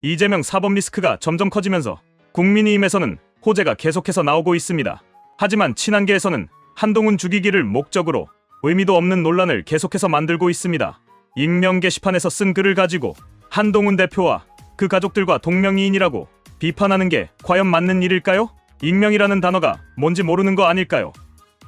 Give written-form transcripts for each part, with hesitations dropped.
이재명 사법 리스크가 점점 커지면서 국민의힘에서는 호재가 계속해서 나오고 있습니다. 하지만 친한계에서는 한동훈 죽이기를 목적으로 의미도 없는 논란을 계속해서 만들고 있습니다. 익명 게시판에서 쓴 글을 가지고 한동훈 대표와 그 가족들과 동명이인이라고 비판하는 게 과연 맞는 일일까요? 익명이라는 단어가 뭔지 모르는 거 아닐까요?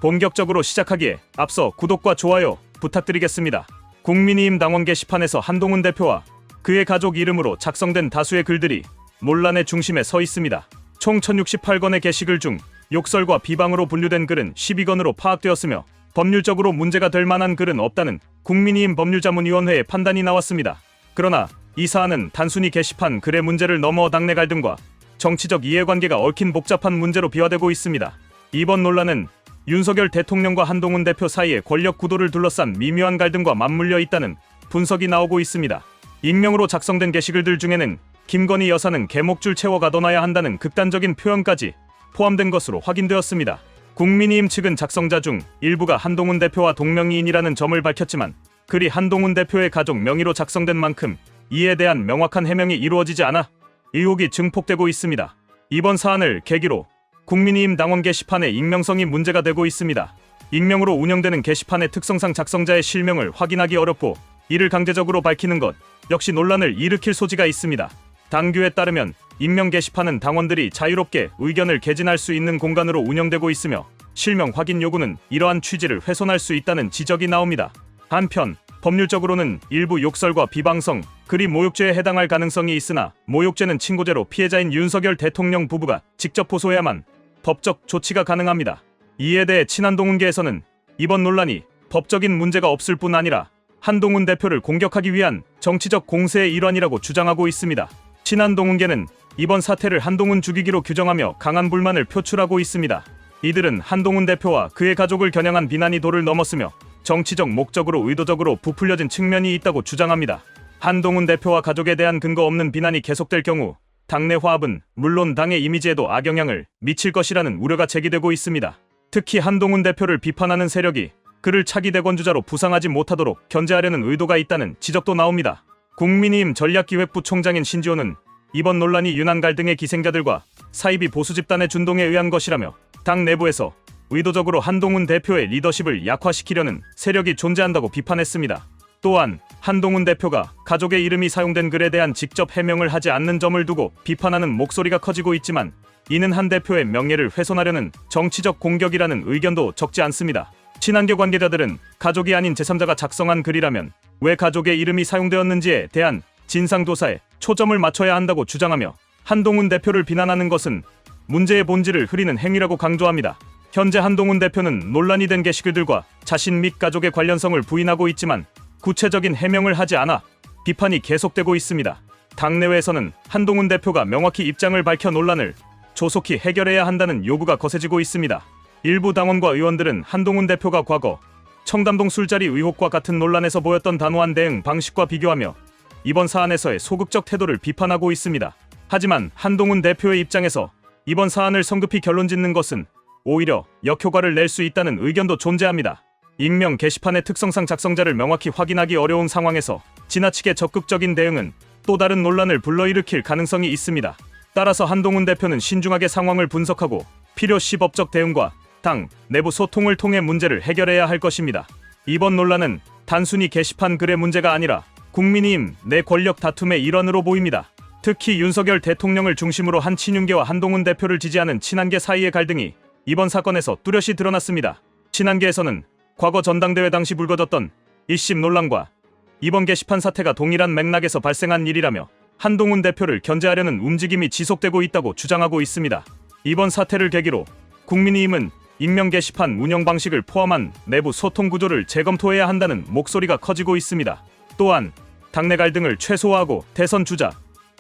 본격적으로 시작하기에 앞서 구독과 좋아요 부탁드리겠습니다. 국민의힘 당원 게시판에서 한동훈 대표와 그의 가족 이름으로 작성된 다수의 글들이 논란의 중심에 서 있습니다. 총 1068건의 게시글 중 욕설과 비방으로 분류된 글은 12건으로 파악되었으며 법률적으로 문제가 될 만한 글은 없다는 국민의힘 법률자문위원회의 판단이 나왔습니다. 그러나 이 사안은 단순히 게시판 글의 문제를 넘어 당내 갈등과 정치적 이해관계가 얽힌 복잡한 문제로 비화되고 있습니다. 이번 논란은 윤석열 대통령과 한동훈 대표 사이의 권력 구도를 둘러싼 미묘한 갈등과 맞물려 있다는 분석이 나오고 있습니다. 익명으로 작성된 게시글들 중에는 김건희 여사는 개목줄 채워 가둬놔야 한다는 극단적인 표현까지 포함된 것으로 확인되었습니다. 국민의힘 측은 작성자 중 일부가 한동훈 대표와 동명이인이라는 점을 밝혔지만 글이 한동훈 대표의 가족 명의로 작성된 만큼 이에 대한 명확한 해명이 이루어지지 않아 의혹이 증폭되고 있습니다. 이번 사안을 계기로 국민의힘 당원 게시판의 익명성이 문제가 되고 있습니다. 익명으로 운영되는 게시판의 특성상 작성자의 실명을 확인하기 어렵고 이를 강제적으로 밝히는 것 역시 논란을 일으킬 소지가 있습니다. 당규에 따르면 익명 게시판은 당원들이 자유롭게 의견을 개진할 수 있는 공간으로 운영되고 있으며 실명 확인 요구는 이러한 취지를 훼손할 수 있다는 지적이 나옵니다. 한편 법률적으로는 일부 욕설과 비방성, 글이 모욕죄에 해당할 가능성이 있으나 모욕죄는 친고죄로 피해자인 윤석열 대통령 부부가 직접 호소해야만 법적 조치가 가능합니다. 이에 대해 친한동훈계에서는 이번 논란이 법적인 문제가 없을 뿐 아니라 한동훈 대표를 공격하기 위한 정치적 공세의 일환이라고 주장하고 있습니다. 친한동훈계는 이번 사태를 한동훈 죽이기로 규정하며 강한 불만을 표출하고 있습니다. 이들은 한동훈 대표와 그의 가족을 겨냥한 비난이 도를 넘었으며 정치적 목적으로 의도적으로 부풀려진 측면이 있다고 주장합니다. 한동훈 대표와 가족에 대한 근거 없는 비난이 계속될 경우 당내 화합은 물론 당의 이미지에도 악영향을 미칠 것이라는 우려가 제기되고 있습니다. 특히 한동훈 대표를 비판하는 세력이 그를 차기 대권주자로 부상하지 못하도록 견제하려는 의도가 있다는 지적도 나옵니다. 국민의힘 전략기획부 총장인 신지호는 이번 논란이 윤한 갈등의 기생자들과 사이비 보수 집단의 준동에 의한 것이라며 당 내부에서 의도적으로 한동훈 대표의 리더십을 약화시키려는 세력이 존재한다고 비판했습니다. 또한 한동훈 대표가 가족의 이름이 사용된 글에 대한 직접 해명을 하지 않는 점을 두고 비판하는 목소리가 커지고 있지만 이는 한 대표의 명예를 훼손하려는 정치적 공격이라는 의견도 적지 않습니다. 친한계 관계자들은 가족이 아닌 제3자가 작성한 글이라면 왜 가족의 이름이 사용되었는지에 대한 진상조사에 초점을 맞춰야 한다고 주장하며 한동훈 대표를 비난하는 것은 문제의 본질을 흐리는 행위라고 강조합니다. 현재 한동훈 대표는 논란이 된 게시글들과 자신 및 가족의 관련성을 부인하고 있지만 구체적인 해명을 하지 않아 비판이 계속되고 있습니다. 당내외에서는 한동훈 대표가 명확히 입장을 밝혀 논란을 조속히 해결해야 한다는 요구가 거세지고 있습니다. 일부 당원과 의원들은 한동훈 대표가 과거 청담동 술자리 의혹과 같은 논란에서 보였던 단호한 대응 방식과 비교하며 이번 사안에서의 소극적 태도를 비판하고 있습니다. 하지만 한동훈 대표의 입장에서 이번 사안을 성급히 결론짓는 것은 오히려 역효과를 낼 수 있다는 의견도 존재합니다. 익명 게시판의 특성상 작성자를 명확히 확인하기 어려운 상황에서 지나치게 적극적인 대응은 또 다른 논란을 불러일으킬 가능성이 있습니다. 따라서 한동훈 대표는 신중하게 상황을 분석하고 필요시 법적 대응과 당 내부 소통을 통해 문제를 해결해야 할 것입니다. 이번 논란은 단순히 게시판 글의 문제가 아니라 국민의힘 내 권력 다툼의 일환으로 보입니다. 특히 윤석열 대통령을 중심으로 한 친윤계와 한동훈 대표를 지지하는 친한계 사이의 갈등이 이번 사건에서 뚜렷이 드러났습니다. 친한계에서는 과거 전당대회 당시 불거졌던 1심 논란과 이번 게시판 사태가 동일한 맥락에서 발생한 일이라며 한동훈 대표를 견제하려는 움직임이 지속되고 있다고 주장하고 있습니다. 이번 사태를 계기로 국민의힘은 익명 게시판 운영 방식을 포함한 내부 소통 구조를 재검토해야 한다는 목소리가 커지고 있습니다. 또한 당내 갈등을 최소화하고 대선 주자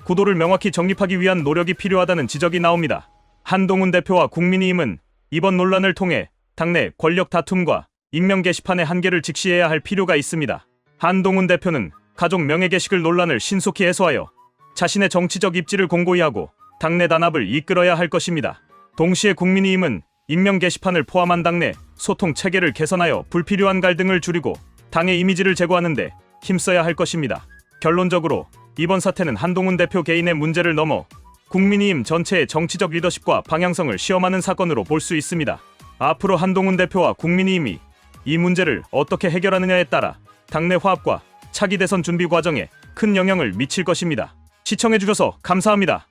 구도를 명확히 정립하기 위한 노력이 필요하다는 지적이 나옵니다. 한동훈 대표와 국민의힘은 이번 논란을 통해 당내 권력 다툼과 익명 게시판의 한계를 직시해야 할 필요가 있습니다. 한동훈 대표는 가족 명예 게시글 논란을 신속히 해소하여 자신의 정치적 입지를 공고히 하고 당내 단합을 이끌어야 할 것입니다. 동시에 국민의힘은 익명 게시판을 포함한 당내 소통 체계를 개선하여 불필요한 갈등을 줄이고 당의 이미지를 제고하는 데 힘써야 할 것입니다. 결론적으로 이번 사태는 한동훈 대표 개인의 문제를 넘어 국민의힘 전체의 정치적 리더십과 방향성을 시험하는 사건으로 볼 수 있습니다. 앞으로 한동훈 대표와 국민의힘이 이 문제를 어떻게 해결하느냐에 따라 당내 화합과 차기 대선 준비 과정에 큰 영향을 미칠 것입니다. 시청해주셔서 감사합니다.